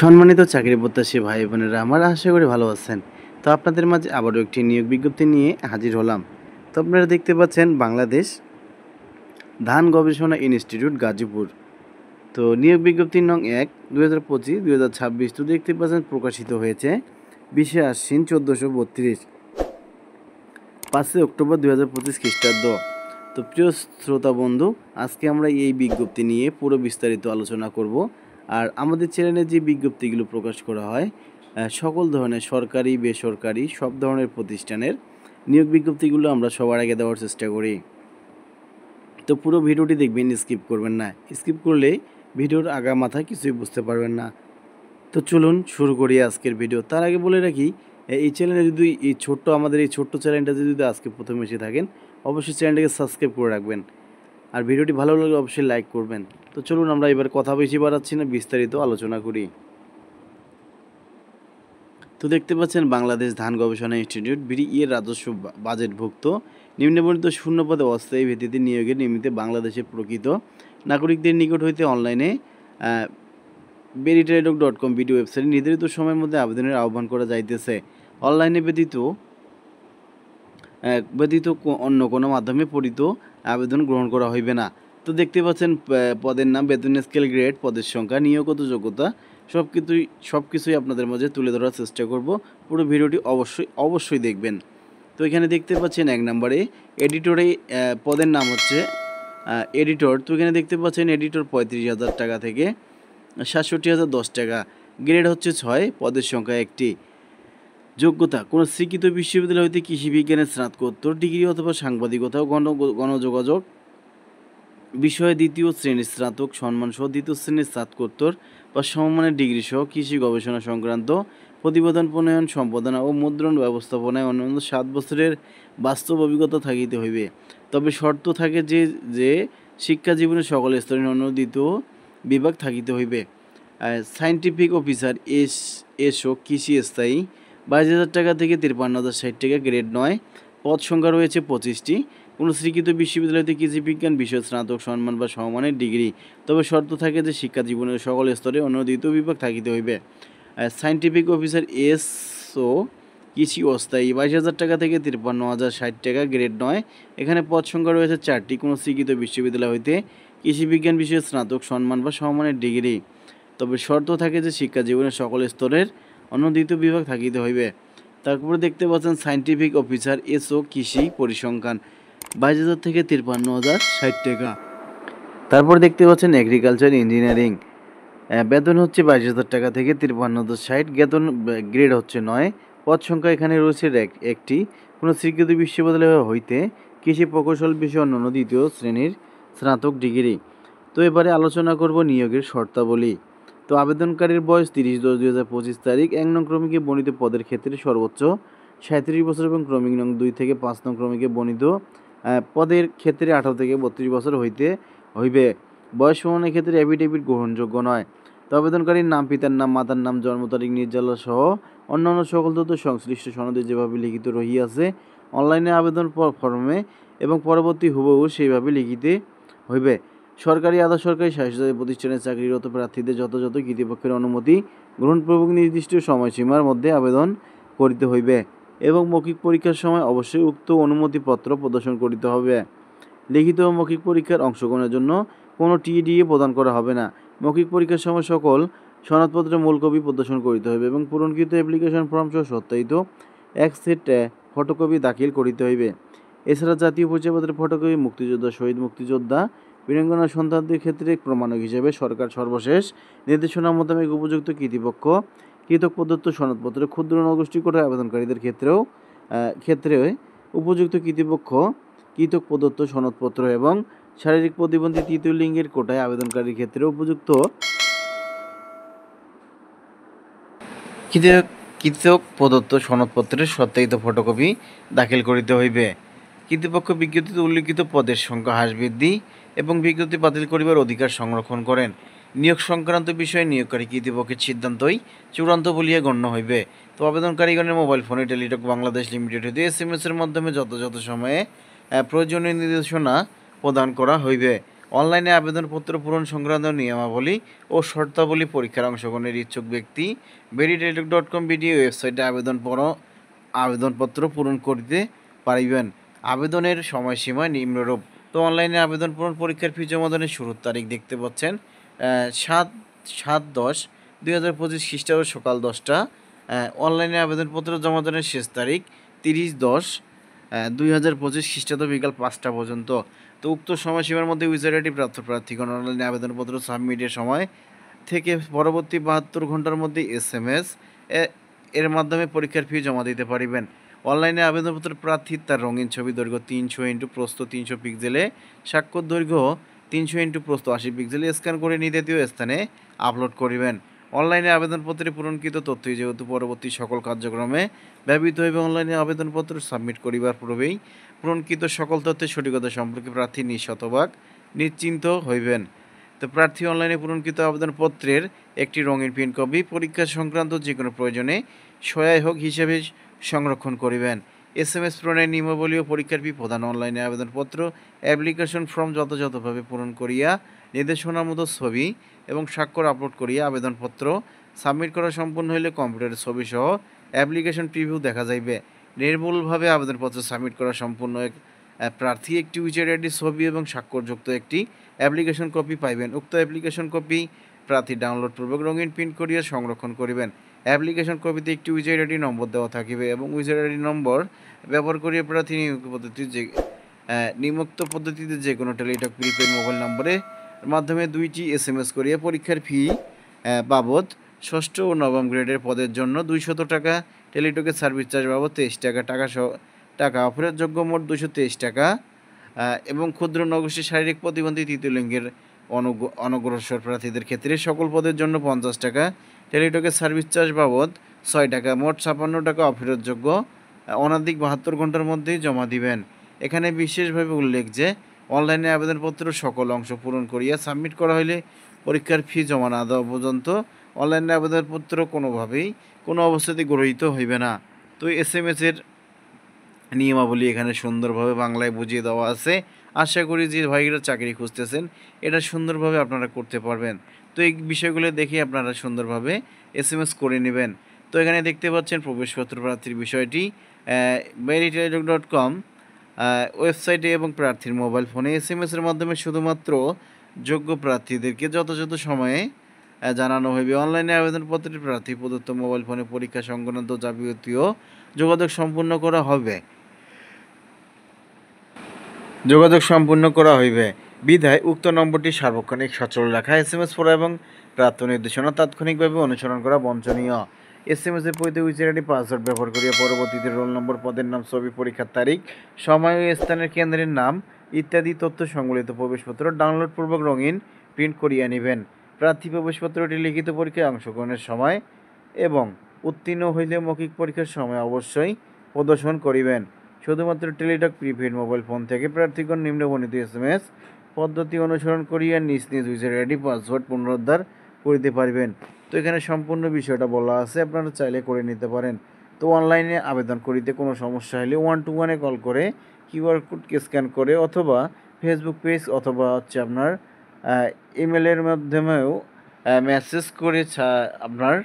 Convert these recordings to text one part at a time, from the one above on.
সম্মানিত চাকরি প্রত্যাশী ভাই বোনেরা, আমার আশা করি ভালো আছেন। তো আপনাদের মাঝে আবারও একটি নিয়োগ বিজ্ঞপ্তি নিয়ে হাজির হলাম। তো আপনারা দেখতে পাচ্ছেন বাংলাদেশ ধান গবেষণা ইনস্টিটিউট গাজীপুর। তো নিয়োগ বিজ্ঞপ্তি নং ১ ২০২৫-২০২৬ তো দেখতে পাচ্ছেন প্রকাশিত হয়েছে ২০শে আশ্বিন ১৪৩২ ৫ই অক্টোবর ২০২৫ খ্রিস্টাব্দ। তো প্রিয় শ্রোতা বন্ধু, আজকে আমরা এই বিজ্ঞপ্তি নিয়ে পুরো বিস্তারিত আলোচনা করব। আর আমাদের চ্যানেলে যে বিজ্ঞপ্তিগুলো প্রকাশ করা হয় সকল ধরনের সরকারি বেসরকারি সব ধরনের প্রতিষ্ঠানের নিয়োগ বিজ্ঞপ্তিগুলো আমরা সবার আগে দেওয়ার চেষ্টা করি। তো পুরো ভিডিওটি দেখবেন, স্কিপ করবেন না। স্কিপ করলে ভিডিওর আগা মাথা কিছুই বুঝতে পারবেন না। তো চলুন শুরু করি আজকের ভিডিও। তার আগে বলে রাখি, এই চ্যানেলে যদি আমাদের এই ছোট্ট চ্যানেলটা যদি আজকে প্রথমে এসে থাকেন, অবশ্যই চ্যানেলটাকে সাবস্ক্রাইব করে রাখবেন। আর ভিডিওটি ভালো লাগলে অবশ্যই লাইক করবেন। তো চলুন আমরা এবার কথা বেশি বাড়াচ্ছি না, বিস্তারিত আলোচনা করি। তো দেখতে পাচ্ছেন বাংলাদেশ ধান গবেষণা ইনস্টিটিউট এর রাজস্ব বাজেটভুক্ত নিম্নবর্ণিত শূন্যপদে অস্থায়ী ভিত্তিতে নিয়োগের নিমিত্তে বাংলাদেশের প্রকৃত নাগরিকদের নিকট হইতে অনলাইনে veritradok.com ভিডিও ওয়েবসাইটে নির্ধারিত সময়ের মধ্যে আবেদনের আহ্বান করা যাইতেছে। অনলাইনে ব্যতীত অন্য কোনো মাধ্যমে পরিত আবেদন গ্রহণ করা হইবে না। তো দেখতে পাচ্ছেন পদের নাম, বেতন স্কেল, গ্রেড, পদের সংখ্যা, নিয়োগগত যোগ্যতা সব কিছুই আপনাদের মাঝে তুলে ধরার চেষ্টা করব। পুরো ভিডিওটি অবশ্যই দেখবেন। তো এখানে দেখতে পাচ্ছেন ১ নম্বরে এডিটরে পদের নাম হচ্ছে এডিটর। তো এখানে দেখতে পাচ্ছেন এডিটর ৩৫,০০০ টাকা থেকে ৬৭,০১০ টাকা। গ্রেড হচ্ছে ৬, পদের সংখ্যা ১টি। যোগ্যতা: কোনো স্বীকৃত বিশ্ববিদ্যালয় হইতে কৃষি বিজ্ঞানের স্নাতকোত্তর ডিগ্রি অথবা সাংবাদিকতা ও গণযোগাযোগ বিষয়ে ২য় শ্রেণীর স্নাতক সম্মানসহ ২য় শ্রেণীর স্নাতকোত্তর বা সমমানের ডিগ্রি সহ কৃষি গবেষণা সংক্রান্ত প্রতিবেদন প্রণয়ন, সম্পাদনা ও মুদ্রণ ব্যবস্থাপনায় অন্যান্য ৭ বছরের বাস্তব অভিজ্ঞতা থাকিতে হইবে। তবে শর্ত থাকে যে শিক্ষা জীবনের সকল স্তরের অনুমোদিত বিভাগ থাকিতে হইবে। সায়েন্টিফিক অফিসার এসও কৃষি স্থায়ী ২২,০০০ টাকা থেকে ৫৩,০৬০ টাকা। গ্রেড ৯, পদ সংখ্যা রয়েছে ২৫টি। কোনো স্বীকৃত বিশ্ববিদ্যালয়তে কৃষি বিজ্ঞান বিষয়ে স্নাতক সম্মান বা সমমানের ডিগ্রি, তবে শর্ত থাকে যে শিক্ষা জীবনের সকল স্তরে অনুমোদিত বিভাগ থাকিতে হইবে। সায়েন্টিফিক অফিসার এসও কৃষি অস্থায়ী ২২,০০০ টাকা থেকে ৫৩,০৬০ টাকা। গ্রেড ৯, এখানে পদ সংখ্যা রয়েছে ৪টি। কোনো স্বীকৃত বিশ্ববিদ্যালয় হইতে কৃষি বিজ্ঞান বিষয়ে স্নাতক সম্মান বা সমমানের ডিগ্রি, তবে শর্ত থাকে যে শিক্ষা জীবনের সকল স্তরের অনুমোদিত বিভাগ থাকিতে হইবে। তারপরে দেখতে পাচ্ছেন সায়েন্টিফিক অফিসার এসও কৃষি পরিসংখ্যান ২২,০০০ থেকে ৫৩,০৬০ টাকা। তারপর দেখতে পাচ্ছেন এগ্রিকালচার ইঞ্জিনিয়ারিং, বেতন হচ্ছে ২২,০০০ টাকা থেকে ৫৩,০৬০। গ্রেড হচ্ছে ৯, পদ সংখ্যা এখানে রয়েছে ১টি। কোনো স্বীকৃত বিশ্ববিদ্যালয় হইতে কৃষি প্রকৌশল বিষয়ে অন্যান্য ২য় শ্রেণীর স্নাতক ডিগ্রি। তো এবারে আলোচনা করব নিয়োগের শর্তাবলী। তো আবেদনকারীর বয়স ৩০/১০/২০২৫ তারিখ। ১ নং ক্রমিকে বর্ণিত পদের ক্ষেত্রে সর্বোচ্চ ৩৭ বছর এবং ক্রমিক নং ২ থেকে ৫ নং ক্রমিকে বর্ণিত পদের ক্ষেত্রে ১৮ থেকে ৩২ বছর হইতে হইবে। বয়স প্রমাণের ক্ষেত্রে অ্যাফিডেভিট গ্রহণযোগ্য নয়। তো আবেদনকারীর নাম, পিতার নাম, মাতার নাম, জন্ম তারিখ, নির্জালা সহ অন্যান্য সকল তথ্য সংশ্লিষ্ট সনদে যেভাবে লিখিত রহিয়াছে অনলাইনে আবেদন ফর্মে এবং পরবর্তী হুবহু সেইভাবে লিখিতে হইবে। সরকারি, আধা সরকারি, স্বায়ত্তশাসিত প্রতিষ্ঠানের চাকরিরত প্রার্থীদের যথাযথ কর্তৃপক্ষের অনুমতি গ্রহণপূর্বক নির্দিষ্ট সময়সীমার মধ্যে আবেদন করিতে হইবে এবং মৌখিক পরীক্ষার সময় অবশ্যই উক্ত অনুমতিপত্র প্রদর্শন করিতে হবে। লিখিত ও মৌখিক পরীক্ষার অংশগ্রহণের জন্য কোনো টিডিএ প্রদান করা হবে না। মৌখিক পরীক্ষার সময় সকল সনদপত্রের মূল কপি প্রদর্শন করিতে হইবে এবং পূরণকৃত অ্যাপ্লিকেশন ফর্ম সহ সত্যায়িত ১ সেট ফটোকপি দাখিল করিতে হইবে। এছাড়া জাতীয় পরিচয়পত্রের ফটোকপি, মুক্তিযোদ্ধা, শহীদ মুক্তিযোদ্ধা, বীরাঙ্গনা সন্তানদের ক্ষেত্রে প্রমাণক হিসেবে সরকার সর্বশেষ নির্দেশনা মোতাবেক উপযুক্ত কৃতক প্রদত্ত সনদপত্র, ক্ষুদ্র নগোষ্ঠী কোটায় আবেদনকারীদের ক্ষেত্রে উপযুক্ত কৃতক প্রদত্ত সনদপত্র এবং শারীরিক প্রতিবন্ধী তৃতীয় লিঙ্গের কোটায় আবেদনকারীর ক্ষেত্রে উপযুক্ত কৃতক প্রদত্ত সনদপত্রের সত্যায়িত ফটোকপি দাখিল করিতে হইবে। কর্তৃপক্ষ বিজ্ঞপ্তিতে উল্লিখিত পদের সংখ্যা হ্রাস বৃদ্ধি এবং বিজ্ঞপ্তি বাতিল করিবার অধিকার সংরক্ষণ করেন। নিয়োগ সংক্রান্ত বিষয়ে নিয়োগকারী কর্তৃপক্ষের সিদ্ধান্তই চূড়ান্ত বলিয়া গণ্য হইবে। তো আবেদনকারীগণের মোবাইল ফোনে টেলিটক বাংলাদেশ লিমিটেড হইতে SMS এর মাধ্যমে যথাযথ সময়ে প্রয়োজনীয় নির্দেশনা প্রদান করা হইবে। অনলাইনে আবেদনপত্র পূরণ সংক্রান্ত নিয়মাবলী ও শর্তাবলী পরীক্ষার অংশগ্রহণের ইচ্ছুক ব্যক্তি veryteletalk.com ভিডিও ওয়েবসাইটে আবেদনপত্র পূরণ করতে পারিবেন। আবেদনের সময়সীমা নিম্নরূপ। তো অনলাইনে আবেদন পূরণ পরীক্ষার ফি জমাদানের শুরুর তারিখ দেখতে পাচ্ছেন 7/10/2025 খ্রিস্টাব্দ সকাল 10টা। অনলাইনে আবেদনপত্র জমাদানের শেষ তারিখ 30/10/2025 খ্রিস্টাব্দ বিকাল 5টা পর্যন্ত। তো উক্ত সময়সীমার মধ্যে ইউজার আইডি প্রাপ্ত প্রার্থীগণ অনলাইনে আবেদনপত্র সাবমিটের সময় থেকে পরবর্তী 72 ঘন্টার মধ্যে SMS এর মাধ্যমে পরীক্ষার ফি জমা দিতে পারিবেন। অনলাইনে আবেদনপত্র প্রার্থী তার রঙিন ছবি দৈর্ঘ্য 300 × প্রস্থ 300 পিক্সেলে, স্বাক্ষর দৈর্ঘ্য 300 × প্রস্থ 80 পিক্সেলে স্ক্যান করে নির্ধারিত স্থানে আপলোড করিবেন। অনলাইনে আবেদনপত্রে পূরণকৃত তথ্যই যেহেতু পরবর্তী সকল কার্যক্রমে ব্যবহৃত হইবে, অনলাইনে আবেদনপত্র সাবমিট করিবার পূর্বেই পূরণকৃত সকল তথ্যের সঠিকতা সম্পর্কে প্রার্থী শতভাগ নিশ্চিন্ত হইবেন। তো প্রার্থী অনলাইনে পূরণকৃত আবেদনপত্রের একটি রঙিন প্রিন্ট কপি পরীক্ষা সংক্রান্ত যে কোনো প্রয়োজনে সহায়ক হিসেবে সংরক্ষণ করিবেন। SMS পূরণের নিয়মাবলী ও পরীক্ষার ফি প্রদান। অনলাইনে আবেদনপত্র অ্যাপ্লিকেশন ফর্ম যথাযথভাবে পূরণ করিয়া নির্দেশনা মতো ছবি এবং স্বাক্ষর আপলোড করিয়া আবেদনপত্র সাবমিট করা সম্পূর্ণ হইলে কম্পিউটারের ছবি সহ অ্যাপ্লিকেশন প্রিভিউ দেখা যাইবে। নির্ভুলভাবে আবেদনপত্র সাবমিট করা সম্পূর্ণ প্রার্থী একটি ইউজার আইডি ছবি এবং স্বাক্ষরযুক্ত একটি অ্যাপ্লিকেশন কপি পাইবেন। উক্ত অ্যাপ্লিকেশন কপি প্রার্থী ডাউনলোড পূর্বক রঙিন প্রিন্ট করিয়া সংরক্ষণ করিবেন। অ্যাপ্লিকেশন কপিতে একটি ইউজার আইডি নম্বর দেওয়া থাকিবে এবং ইউজার আইডি নম্বর ব্যবহার করিয়া প্রার্থী নিম্নোক্ত পদ্ধতিতে যে কোনো টেলিটক প্রিপেড মোবাইল নম্বরের মাধ্যমে 2টি SMS করিয়া পরীক্ষার ফি বাবদ 6ষ্ঠ ও নবম গ্রেডের পদের জন্য 200 টাকা, টেলিটকের সার্ভিস চার্জ বাবদ 23 টাকা অফারেরযোগ্য মোট 223 টাকা এবং ক্ষুদ্র নগোষ্ঠী শারীরিক প্রতিবন্ধী তৃতীয় লিঙ্গের অনগ্রসর প্রার্থীদের ক্ষেত্রে সকল পদের জন্য 50 টাকা, টেলিটকের সার্ভিস চার্জ বাবদ 6 টাকা, মোট 56 টাকা অফারেরযোগ্য অনধিক 72 ঘন্টার মধ্যেই জমা দিবেন। এখানে বিশেষভাবে উল্লেখ যে অনলাইনে আবেদনপত্র সকল অংশ পূরণ করিয়া সাবমিট করা হলে পরীক্ষার ফি জমা না দেওয়া পর্যন্ত অনলাইনে আবেদনপত্র কোনোভাবেই কোনো অবস্থাতেই গৃহীত হইবে না। তো SMS এর নিয়মাবলী এখানে সুন্দরভাবে বাংলায় বুঝিয়ে দেওয়া আছে। আশা করি যে ভাইরা চাকরি খুঁজতেছেন এটা সুন্দরভাবে আপনারা করতে পারবেন। তো এই বিষয়গুলো দেখে আপনারা সুন্দরভাবে SMS করে নেবেন। তো এখানে দেখতে পাচ্ছেন প্রবেশপত্র প্রার্থীর বিষয়টি veryteletalk.com ওয়েবসাইটে এবং প্রার্থীর মোবাইল ফোনে SMS এর মাধ্যমে শুধুমাত্র যোগ্য প্রার্থীদেরকে যথাযথ সময়ে জানানো হইবে। অনলাইনে আবেদনপত্রের প্রার্থী প্রদত্ত মোবাইল ফোনে পরীক্ষা সংক্রান্ত যাবতীয় যোগাযোগ সম্পূর্ণ করা হইবে বিধায় উক্ত নম্বরটি সার্বক্ষণিক সচল রাখা, SMS পড়া এবং প্রাপ্ত নির্দেশনা তাৎক্ষণিকভাবে অনুসরণ করা বাঞ্ছনীয়। SMS এর পরিধি ইউজার আইডি পাসওয়ার্ড ব্যবহার করিয়া পরবর্তীতে রোল নম্বর, পদের নাম, ছবি, পরীক্ষার তারিখ, সময় ও স্থানের কেন্দ্রের নাম ইত্যাদি তথ্য সংবলিত প্রবেশপত্র ডাউনলোড পূর্বক রঙিন প্রিন্ট করিয়া নেবেন। প্রার্থী প্রবেশপত্রটি লিখিত পরীক্ষায় অংশগ্রহণের সময় এবং উত্তীর্ণ হইলে মৌখিক পরীক্ষার সময় অবশ্যই প্রদর্শন করিবেন। শুধুমাত্র টেলিটক প্রিপেড মোবাইল ফোন থেকে প্রার্থীগণ নিম্নবর্ণিত SMS পদ্ধতি অনুসরণ করিয়া নিজ নিজ ইউজার আইডি পাসওয়ার্ড পুনরুদ্ধার করিতে পারবেন। তো এখানে সম্পূর্ণ বিষয়টা বলা আছে, আপনারা চাইলে করে নিতে পারেন। তো অনলাইনে আবেদন করিতে কোনো সমস্যা হলে 121-এ কল করে QR কোডকে স্ক্যান করে অথবা ফেসবুক পেজ অথবা আপনার ইমেলের মাধ্যমেও মেসেজ করে আপনার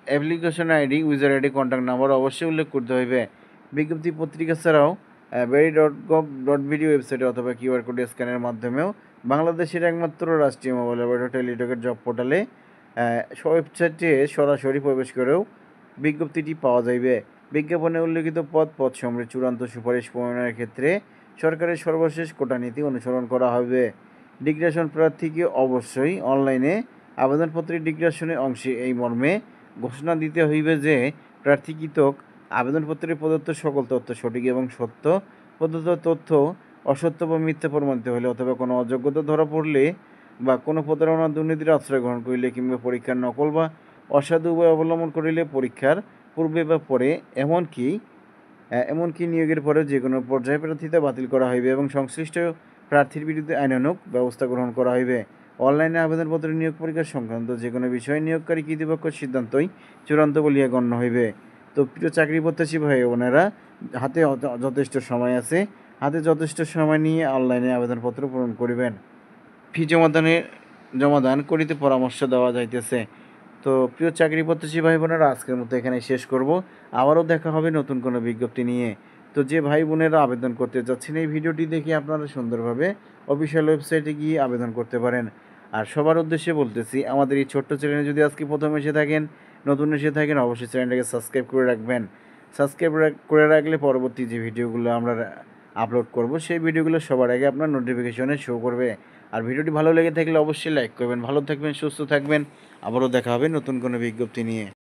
application ID, user ID, contact number অবশ্যই উল্লেখ করতে হইবে। বিজ্ঞপ্তি পত্রিকা ছাড়াও very.gov.ভিডিও ওয়েবসাইটে অথবা QR কোড স্ক্যানের মাধ্যমেও বাংলাদেশের একমাত্র রাষ্ট্রীয় মোবাইল অপারেটর টেলিটকের জব পোর্টালে ওয়েবসাইটে সরাসরি প্রবেশ করেও বিজ্ঞপ্তিটি পাওয়া যাইবে। বিজ্ঞাপনে উল্লেখিত পদ সমূহের চূড়ান্ত সুপারিশ প্রণয়নের ক্ষেত্রে সরকারের সর্বশেষ কোটা নীতি অনুসরণ করা হবে। ডিগ্রেশন প্রার্থীকে অবশ্যই অনলাইনে আবেদনপত্রের ডিগ্রেশনের অংশে এই মর্মে ঘোষণা দিতে হইবে যে প্রার্থীকৃত আবেদনপত্রে প্রদত্ত সকল তথ্য সঠিক এবং সত্য, প্রদত্ত তথ্য অসত্য বা মিথ্যা প্রমাণিত হলে অথবা কোনো অযোগ্যতা ধরা পড়লে বা কোনো প্রতারণা দুর্নীতির আশ্রয় গ্রহণ করিলে কিংবা পরীক্ষার নকল বা অসাধু উপায় অবলম্বন করিলে পরীক্ষার পূর্বে বা পরে এমনকি নিয়োগের পরে যে কোনো পর্যায়ে প্রার্থিতা বাতিল করা হইবে এবং সংশ্লিষ্ট প্রার্থীর বিরুদ্ধে আইনানুগ ব্যবস্থা গ্রহণ করা হইবে। অনলাইনে আবেদনপত্রের নিয়োগ পরীক্ষা সংক্রান্ত যে কোনো বিষয়ে নিয়োগকারী কর্তৃপক্ষের সিদ্ধান্তই চূড়ান্ত বলিয়া গণ্য হইবে। তো প্রিয় চাকরি প্রত্যাশী ভাই বোনেরা, হাতে যথেষ্ট সময় আছে, হাতে যথেষ্ট সময় নিয়ে অনলাইনে আবেদনপত্র পূরণ করিবেন। ফি জমাদান করিতে পরামর্শ দেওয়া যাইতেছে। তো প্রিয় চাকরি প্রত্যাশী ভাই বোনেরা, আজকের মতো এখানে শেষ করব। আবারও দেখা হবে নতুন কোনো বিজ্ঞপ্তি নিয়ে। তো যে ভাই বোনেরা আবেদন করতে চাচ্ছেন, এই ভিডিওটি দেখে আপনারা সুন্দরভাবে অফিসিয়াল ওয়েবসাইটে গিয়ে আবেদন করতে পারেন। আর সবার উদ্দেশ্যে বলতেছি, আমাদের এই ছোট্ট চ্যানেলে যদি আজকে প্রথম এসে থাকেন, নতুন এসে থাকেন, অবশ্যই চ্যানেলটাকে সাবস্ক্রাইব করে রাখবেন। সাবস্ক্রাইব করে রাখলে পরবর্তী যে ভিডিওগুলো আমরা আপলোড করব, সেই ভিডিওগুলো সবার আগে আপনার নোটিফিকেশনে শো করবে। আর ভিডিওটি ভালো লেগে থাকলে অবশ্যই লাইক করবেন। ভালো থাকবেন, সুস্থ থাকবেন। আবারও দেখা হবে নতুন কোনো বিজ্ঞপ্তি নিয়ে।